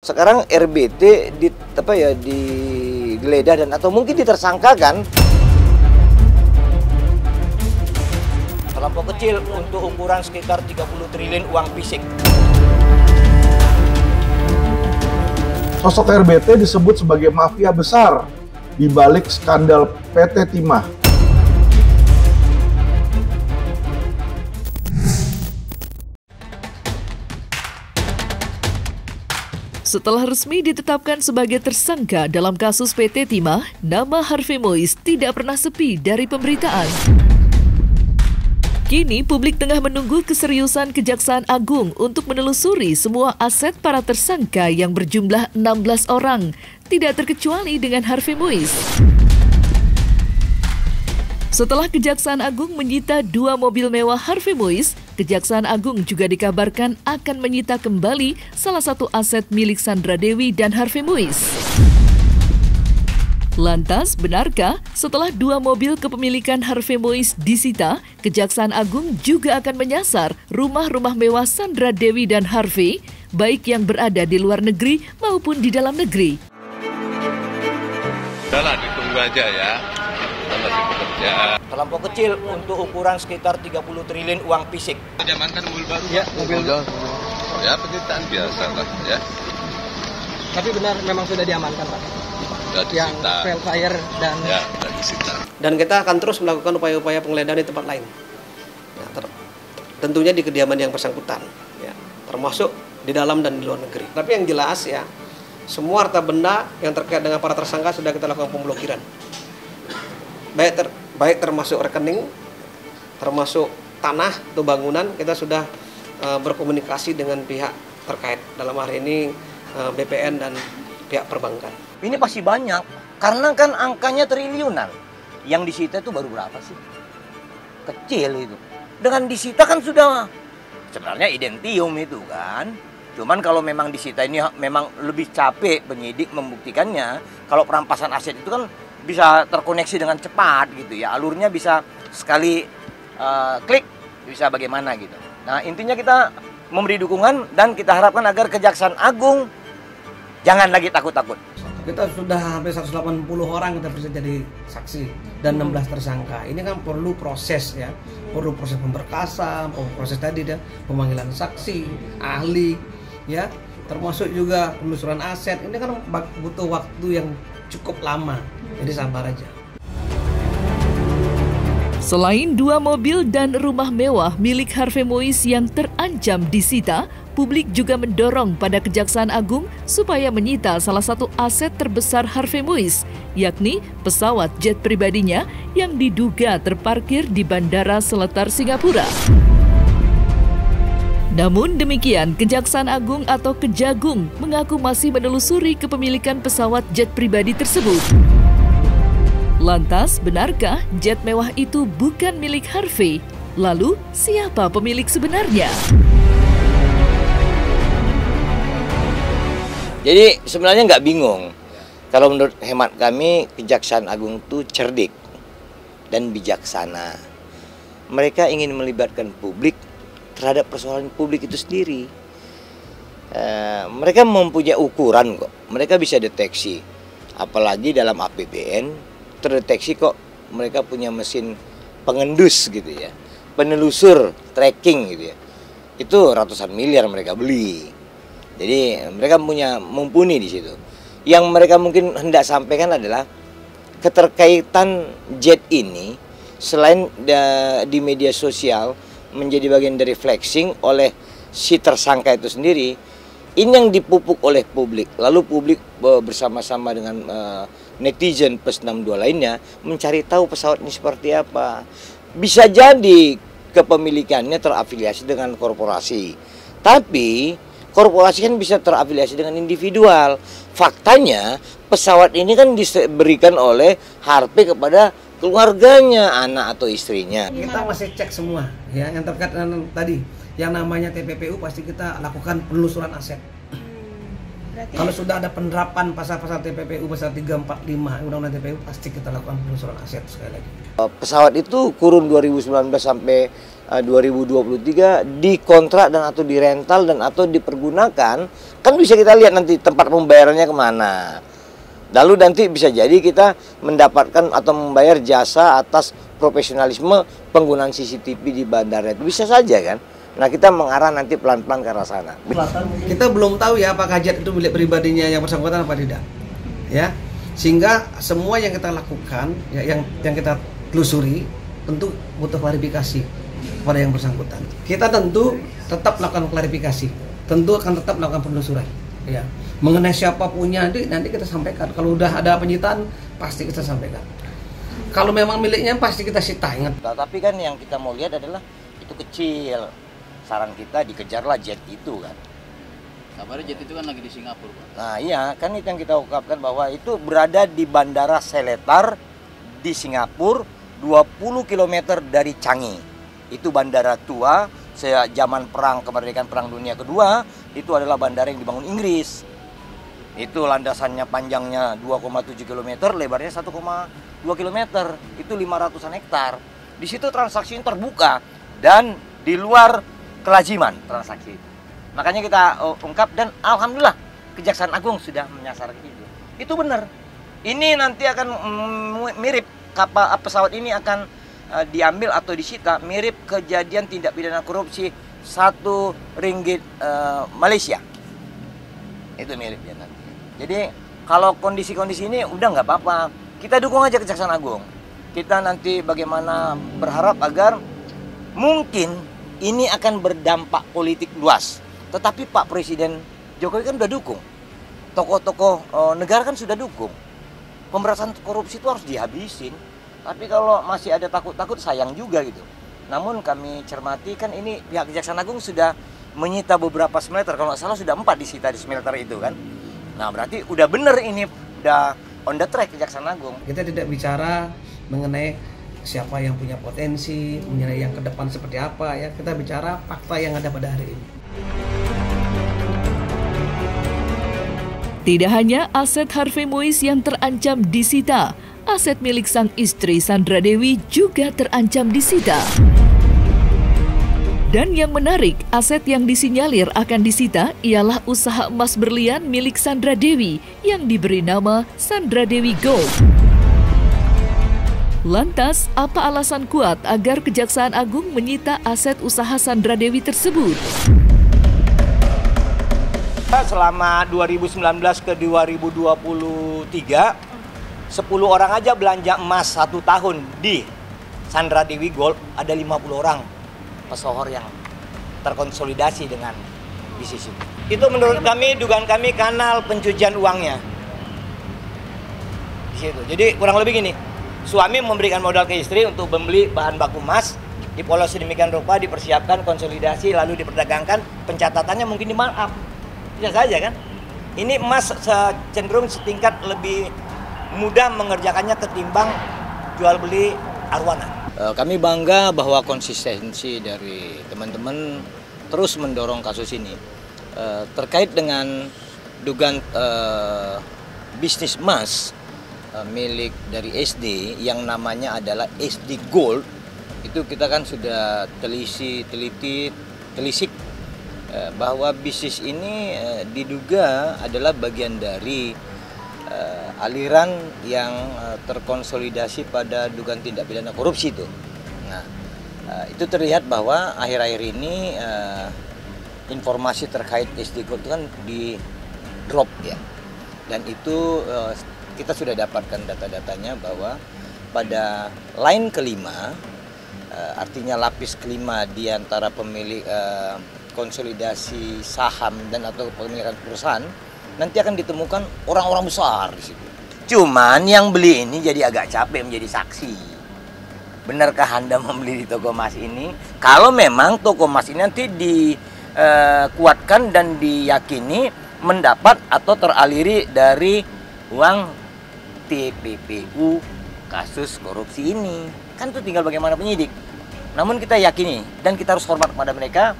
Sekarang RBT digeledah dan atau mungkin ditersangkakan. Terlampau kecil untuk ukuran sekitar 30 triliun uang fisik. Sosok RBT disebut sebagai mafia besar di balik skandal PT Timah. Setelah resmi ditetapkan sebagai tersangka dalam kasus PT Timah, nama Harvey Mois tidak pernah sepi dari pemberitaan. Kini publik tengah menunggu keseriusan Kejaksaan Agung untuk menelusuri semua aset para tersangka yang berjumlah 16 orang, tidak terkecuali dengan Harvey Mois. Setelah Kejaksaan Agung menyita 2 mobil mewah Harvey Mois, Kejaksaan Agung juga dikabarkan akan menyita kembali salah satu aset milik Sandra Dewi dan Harvey Mois. Lantas, benarkah setelah 2 mobil kepemilikan Harvey Mois disita, Kejaksaan Agung juga akan menyasar rumah-rumah mewah Sandra Dewi dan Harvey, baik yang berada di luar negeri maupun di dalam negeri? Udahlah, ditunggu aja ya. Masih bekerja. Terlampau kecil untuk ukuran sekitar 30 triliun uang fisik. Diamankan mobil baru? Ya, mobil baru. Ya, penyitaan biasa lah ya. Tapi benar memang sudah diamankan, Pak? Sudah disita. Yang Velfire dan... Ya, sudah disita. Dan kita akan terus melakukan upaya-upaya penggeledahan di tempat lain. Ya, tentunya di kediaman yang bersangkutan, ya, termasuk di dalam dan di luar negeri. Tapi yang jelas ya, semua harta benda yang terkait dengan para tersangka sudah kita lakukan pemblokiran. Baik termasuk rekening, termasuk tanah atau bangunan, kita sudah berkomunikasi dengan pihak terkait. Dalam hari ini BPN dan pihak perbankan. Ini pasti banyak, karena kan angkanya triliunan. Yang disita itu baru berapa sih? Kecil itu. Dengan disita kan sudah sebenarnya identium itu kan. Cuman kalau memang disita ini memang lebih capek penyidik membuktikannya. Kalau perampasan aset itu kan bisa terkoneksi dengan cepat gitu ya, alurnya bisa sekali klik bisa bagaimana gitu. Nah intinya kita memberi dukungan dan kita harapkan agar Kejaksaan Agung jangan lagi takut-takut. Kita sudah hampir 180 orang kita bisa jadi saksi dan 16 tersangka. Ini kan perlu proses ya, perlu proses pemberkasan, proses tadi ya, pemanggilan saksi, ahli ya, termasuk juga penelusuran aset. Ini kan butuh waktu yang cukup lama, jadi sabar aja. Selain 2 mobil dan rumah mewah milik Harvey Mois yang terancam disita, publik juga mendorong pada Kejaksaan Agung supaya menyita salah satu aset terbesar Harvey Mois, yakni pesawat jet pribadinya yang diduga terparkir di Bandara Seletar Singapura. Namun demikian, Kejaksaan Agung atau Kejagung mengaku masih menelusuri kepemilikan pesawat jet pribadi tersebut. Lantas, benarkah jet mewah itu bukan milik Harvey? Lalu, siapa pemilik sebenarnya? Jadi sebenarnya nggak bingung. Kalau menurut hemat kami, Kejaksaan Agung itu cerdik dan bijaksana. Mereka ingin melibatkan publik terhadap persoalan publik itu sendiri. Mereka mempunyai ukuran kok, mereka bisa deteksi. Apalagi dalam APBN terdeteksi kok mereka punya mesin pengendus gitu ya, penelusur, tracking gitu ya. Itu ratusan miliar mereka beli. Jadi mereka mumpuni di situ. Yang mereka mungkin hendak sampaikan adalah keterkaitan jet ini selain di media sosial menjadi bagian dari flexing oleh si tersangka itu sendiri, ini yang dipupuk oleh publik. Lalu publik bersama-sama dengan netizen plus 62 lainnya mencari tahu pesawat ini seperti apa. Bisa jadi kepemilikannya terafiliasi dengan korporasi, tapi korporasi kan bisa terafiliasi dengan individual. Faktanya pesawat ini kan diberikan oleh Harvey kepada keluarganya, anak atau istrinya. Kita masih cek semua ya, yang terkait dengan tadi yang namanya TPPU pasti kita lakukan penelusuran aset. Berarti Kalau sudah ada penerapan pasal-pasal TPPU pasal 345 Undang-Undang TPU, pasti kita lakukan penelusuran aset sekali lagi. Pesawat itu kurun 2019 sampai 2023 dikontrak dan atau dirental dan atau dipergunakan, kan bisa kita lihat nanti tempat pembayarannya kemana. Lalu nanti bisa jadi kita mendapatkan atau membayar jasa atas profesionalisme penggunaan CCTV di bandara, itu bisa saja kan. Nah, kita mengarah nanti pelan-pelan ke arah sana. Kita belum tahu ya apakah jet itu milik pribadinya yang bersangkutan apa tidak, ya. Sehingga semua yang kita lakukan, ya, yang kita telusuri tentu butuh klarifikasi kepada yang bersangkutan. Kita tentu tetap melakukan klarifikasi, tentu akan tetap melakukan penelusuran, ya. Mengenai siapa punya nanti kita sampaikan. Kalau udah ada penyitaan pasti kita sampaikan. Kalau memang miliknya pasti kita sita, ingat. Tapi kan yang kita mau lihat adalah itu kecil. Saran kita dikejarlah jet itu kan. Kabarnya jet itu kan lagi di Singapura, Pak. Nah iya, kan itu yang kita ungkapkan bahwa itu berada di Bandara Seletar di Singapura, 20 km dari Changi. Itu bandara tua, sejak zaman perang kemerdekaan Perang Dunia Kedua, itu adalah bandara yang dibangun Inggris. Itu landasannya panjangnya 2,7 km, lebarnya 1,2 km. Itu 500-an hektar. Di situ transaksi terbuka dan di luar kelaziman transaksi itu. Makanya kita ungkap dan alhamdulillah Kejaksaan Agung sudah menyasar ke itu. Itu benar. Ini nanti akan mirip kapal pesawat ini akan diambil atau disita mirip kejadian tindak pidana korupsi 1 ringgit Malaysia. Itu miripnya nanti. Jadi kalau kondisi-kondisi ini udah nggak apa-apa. Kita dukung aja Kejaksaan Agung. Kita nanti bagaimana berharap agar mungkin ini akan berdampak politik luas. Tetapi Pak Presiden Jokowi kan udah dukung. Tokoh-tokoh negara kan sudah dukung. Pemberantasan korupsi itu harus dihabisin. Tapi kalau masih ada takut-takut sayang juga gitu. Namun kami cermati kan ini pihak Kejaksaan Agung sudah menyita beberapa smelter. Kalau nggak salah sudah 4 disita di smelter itu kan. Nah berarti udah bener ini, udah on the track Kejaksaan Agung. Kita tidak bicara mengenai siapa yang punya potensi, mengenai yang ke depan seperti apa, ya. Kita bicara fakta yang ada pada hari ini. Tidak hanya aset Harvey Mois yang terancam disita, aset milik sang istri Sandra Dewi juga terancam disita. Dan yang menarik, aset yang disinyalir akan disita ialah usaha emas berlian milik Sandra Dewi yang diberi nama Sandra Dewi Gold. Lantas, apa alasan kuat agar Kejaksaan Agung menyita aset usaha Sandra Dewi tersebut? Selama 2019 ke 2023, 10 orang aja belanja emas 1 tahun di Sandra Dewi Gold, ada 50 orang pesohor yang terkonsolidasi dengan bisnis itu. Itu menurut kami, dugaan kami kanal pencucian uangnya. Di situ. Jadi kurang lebih gini. Suami memberikan modal ke istri untuk membeli bahan baku emas, dipolos sedemikian rupa, dipersiapkan, konsolidasi, lalu diperdagangkan, pencatatannya mungkin di markup. Bisa saja kan? Ini emas cenderung setingkat lebih mudah mengerjakannya ketimbang jual beli arwana. Kami bangga bahwa konsistensi dari teman-teman terus mendorong kasus ini. Terkait dengan dugaan bisnis emas milik dari SD yang namanya adalah SD Gold, itu kita kan sudah telisik bahwa bisnis ini diduga adalah bagian dari aliran yang terkonsolidasi pada dugaan tindak pidana korupsi itu. Nah, itu terlihat bahwa akhir-akhir ini informasi terkait SD Gold itu kan di drop ya, dan itu kita sudah dapatkan data-datanya bahwa pada line kelima, artinya lapis kelima di antara pemilik konsolidasi saham dan atau pemilikan perusahaan, nanti akan ditemukan orang-orang besar di situ. Cuman yang beli ini jadi agak capek menjadi saksi. Benarkah Anda membeli di toko emas ini? Kalau memang toko emas ini nanti dikuatkan dan diyakini mendapat atau teraliri dari uang TPPU kasus korupsi ini, kan itu tinggal bagaimana penyidik. Namun kita yakini dan kita harus hormat kepada mereka.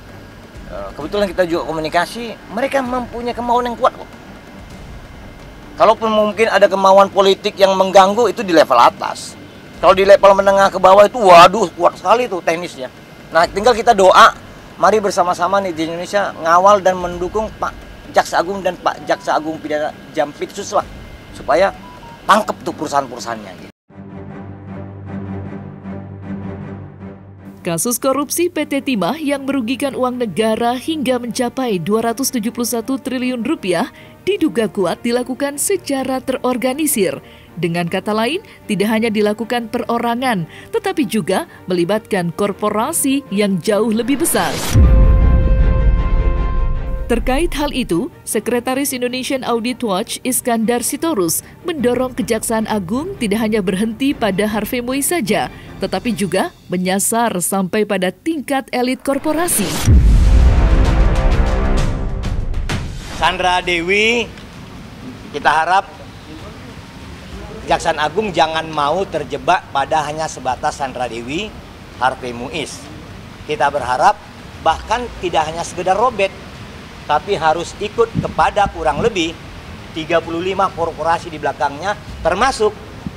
Kebetulan kita juga komunikasi, mereka mempunyai kemauan yang kuat kok. Kalaupun mungkin ada kemauan politik yang mengganggu, itu di level atas. Kalau di level menengah ke bawah itu, waduh, kuat sekali tuh teknisnya. Nah, tinggal kita doa, mari bersama-sama nih di Indonesia ngawal dan mendukung Pak Jaksa Agung dan Pak Jaksa Agung Pidana Jampitsus lah, supaya tangkep tuh perusahaan-perusahaannya gitu. Kasus korupsi PT Timah yang merugikan uang negara hingga mencapai 271 triliun rupiah diduga kuat dilakukan secara terorganisir. Dengan kata lain, tidak hanya dilakukan perorangan, tetapi juga melibatkan korporasi yang jauh lebih besar. Terkait hal itu, Sekretaris Indonesian Audit Watch Iskandar Sitorus mendorong Kejaksaan Agung tidak hanya berhenti pada Harvey Mois saja, tetapi juga menyasar sampai pada tingkat elit korporasi. Sandra Dewi, kita harap Kejaksaan Agung jangan mau terjebak pada hanya sebatas Sandra Dewi, Harvey Mois. Kita berharap bahkan tidak hanya sekedar robet, tapi harus ikut kepada kurang lebih 35 korporasi di belakangnya, termasuk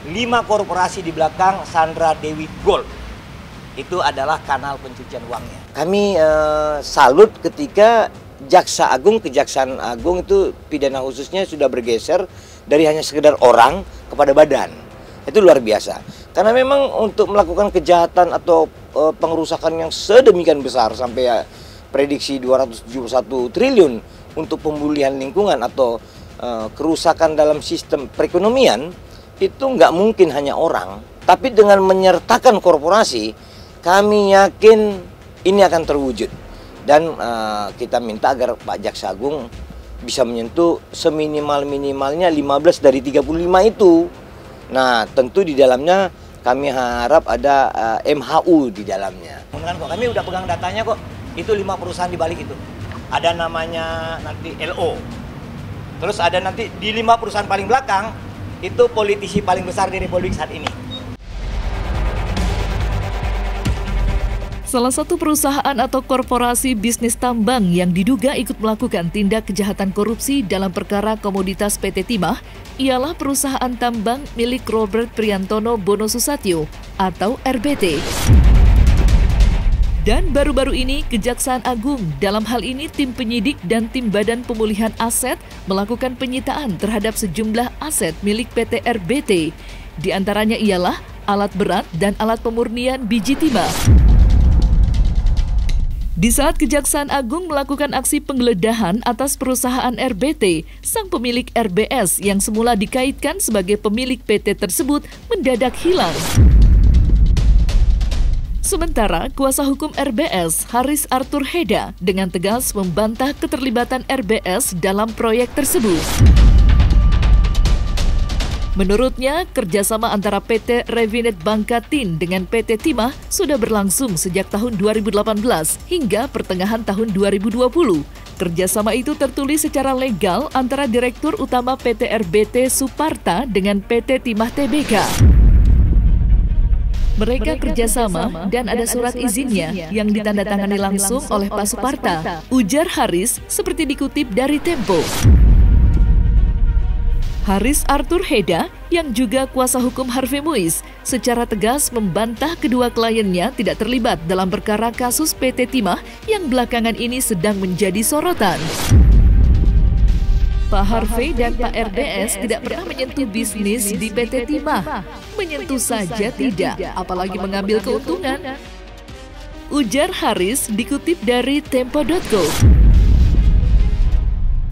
5 korporasi di belakang Sandra Dewi Gold. Itu adalah kanal pencucian uangnya. Kami salut ketika Kejaksaan Agung itu pidana khususnya sudah bergeser dari hanya sekedar orang kepada badan. Itu luar biasa. Karena memang untuk melakukan kejahatan atau pengerusakan yang sedemikian besar sampai prediksi 271 triliun untuk pemulihan lingkungan atau kerusakan dalam sistem perekonomian, itu nggak mungkin hanya orang. Tapi dengan menyertakan korporasi, kami yakin ini akan terwujud. Dan kita minta agar Pak Jaksa Agung bisa menyentuh seminimal-minimalnya 15 dari 35 itu. Nah, tentu di dalamnya kami harap ada MHU di dalamnya. Kami udah pegang datanya kok. Itu 5 perusahaan di balik itu. Ada namanya nanti LO. Terus ada nanti di 5 perusahaan paling belakang, itu politisi paling besar di Republik saat ini. Salah satu perusahaan atau korporasi bisnis tambang yang diduga ikut melakukan tindak kejahatan korupsi dalam perkara komoditas PT Timah ialah perusahaan tambang milik Robert Priantono Bono Susatyo atau RBT. Dan baru-baru ini, Kejaksaan Agung, dalam hal ini tim penyidik dan tim Badan Pemulihan Aset, melakukan penyitaan terhadap sejumlah aset milik PT RBT. Di antaranya ialah alat berat dan alat pemurnian biji timah. Di saat Kejaksaan Agung melakukan aksi penggeledahan atas perusahaan RBT, sang pemilik RBS yang semula dikaitkan sebagai pemilik PT tersebut mendadak hilang. Sementara kuasa hukum RBS, Haris Arthur Heda, dengan tegas membantah keterlibatan RBS dalam proyek tersebut. Menurutnya, kerjasama antara PT Revinet Bangkatin dengan PT Timah sudah berlangsung sejak tahun 2018 hingga pertengahan tahun 2020. Kerjasama itu tertulis secara legal antara Direktur Utama PT RBT Suparta dengan PT Timah Tbk. Mereka kerjasama dan ada surat izinnya yang ditandatangani langsung oleh Pak Suparta, ujar Haris seperti dikutip dari Tempo. Haris Arthur Heda, yang juga kuasa hukum Harvey Mois, secara tegas membantah kedua kliennya tidak terlibat dalam perkara kasus PT Timah yang belakangan ini sedang menjadi sorotan. Pak Harvey dan Pak RBS tidak pernah menyentuh bisnis di PT Timah. Menyentuh saja tidak, apalagi mengambil keuntungan. Ujar Haris dikutip dari Tempo.co.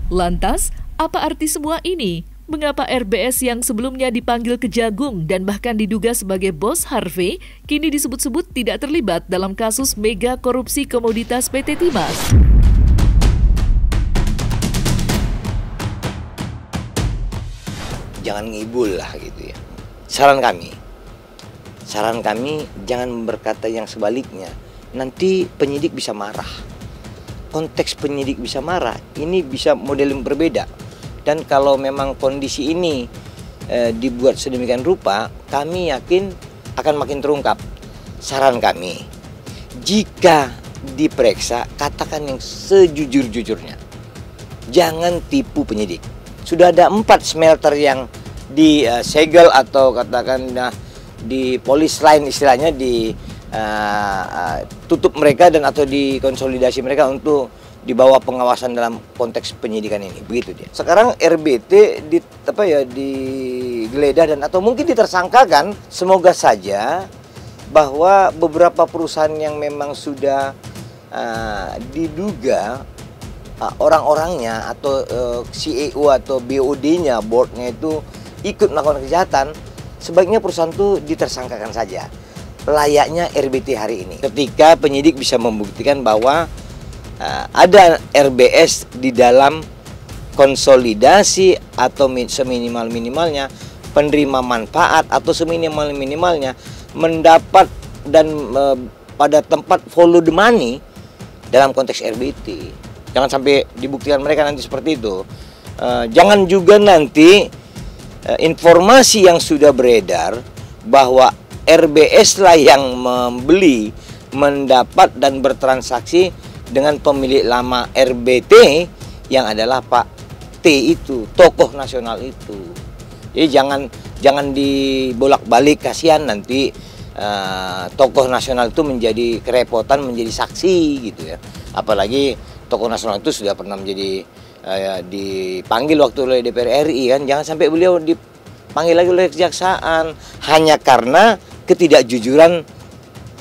Lantas, apa arti semua ini? Mengapa RBS yang sebelumnya dipanggil Kejagung dan bahkan diduga sebagai bos Harvey, kini disebut-sebut tidak terlibat dalam kasus mega korupsi komoditas PT Timah? Jangan ngibul lah gitu ya. Saran kami jangan berkata yang sebaliknya. Nanti penyidik bisa marah. Konteks penyidik bisa marah, ini bisa model yang berbeda. Dan kalau memang kondisi ini dibuat sedemikian rupa, kami yakin akan makin terungkap. Saran kami, jika diperiksa, katakan yang sejujur-jujurnya. Jangan tipu penyidik. sudah ada 4 smelter yang disegel atau katakan di polis line istilahnya, di tutup mereka dan atau dikonsolidasi mereka untuk di bawah pengawasan dalam konteks penyidikan ini, begitu dia. Sekarang RBT digeledah dan atau mungkin ditersangkakan, semoga saja bahwa beberapa perusahaan yang memang sudah diduga orang-orangnya atau CEO atau BOD-nya, boardnya itu ikut melakukan kejahatan, sebaiknya perusahaan itu ditersangkakan saja, layaknya RBT hari ini. Ketika penyidik bisa membuktikan bahwa ada RBS di dalam konsolidasi atau seminimal-minimalnya penerima manfaat atau seminimal-minimalnya mendapat dan pada tempat follow the money dalam konteks RBT. Jangan sampai dibuktikan mereka nanti seperti itu. Jangan juga nanti informasi yang sudah beredar bahwa RBS lah yang membeli, mendapat dan bertransaksi dengan pemilik lama RBT yang adalah Pak T itu, tokoh nasional itu. Jadi jangan dibolak-balik, kasihan nanti tokoh nasional itu menjadi kerepotan menjadi saksi gitu ya. Apalagi tokoh nasional itu sudah pernah menjadi dipanggil waktu oleh DPR RI kan, jangan sampai beliau dipanggil lagi oleh kejaksaan hanya karena ketidakjujuran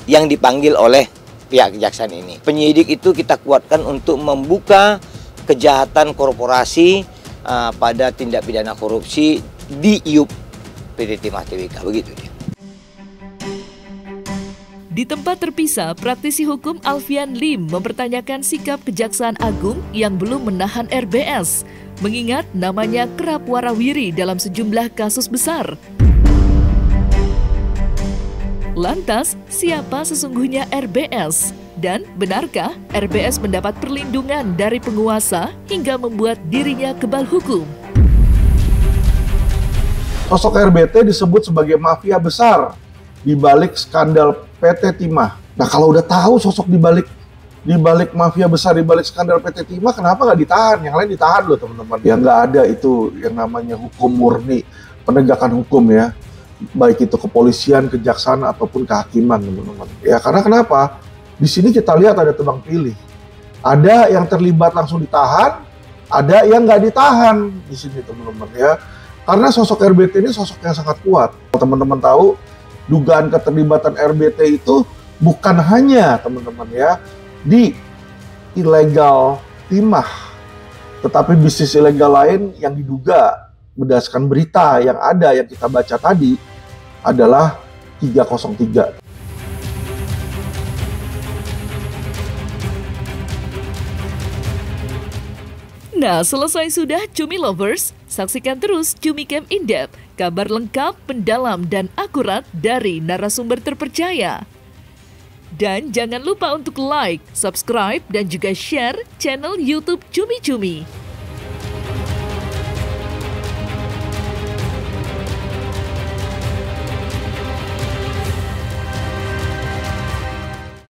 yang dipanggil oleh pihak kejaksaan ini. Penyidik itu kita kuatkan untuk membuka kejahatan korporasi pada tindak pidana korupsi di IUP PT Timah Tbk, begitu dia. Di tempat terpisah, praktisi hukum Alfian Lim mempertanyakan sikap Kejaksaan Agung yang belum menahan RBS, mengingat namanya kerap warawiri dalam sejumlah kasus besar. Lantas, siapa sesungguhnya RBS? Dan benarkah RBS mendapat perlindungan dari penguasa hingga membuat dirinya kebal hukum? Sosok RBT disebut sebagai mafia besar di balik skandal PT Timah. Nah, kalau udah tahu sosok di balik mafia besar, di balik skandal PT Timah, kenapa nggak ditahan? Yang lain ditahan loh, teman-teman. Ya nggak ada itu yang namanya hukum murni, penegakan hukum ya. Baik itu kepolisian, kejaksaan, ataupun kehakiman, teman-teman. Ya, karena kenapa? Di sini kita lihat ada tebang pilih. Ada yang terlibat langsung ditahan, ada yang nggak ditahan di sini, teman-teman ya. Karena sosok RBT ini sosok yang sangat kuat. Teman-teman tahu, dugaan keterlibatan RBT itu bukan hanya, teman-teman ya, di ilegal timah, tetapi bisnis ilegal lain yang diduga berdasarkan berita yang ada yang kita baca tadi adalah 303. Nah, selesai sudah Cumi Lovers. Saksikan terus Cumi Camp In-Depth, kabar lengkap, mendalam, dan akurat dari narasumber terpercaya. Dan jangan lupa untuk like, subscribe, dan juga share channel YouTube Cumi Cumi.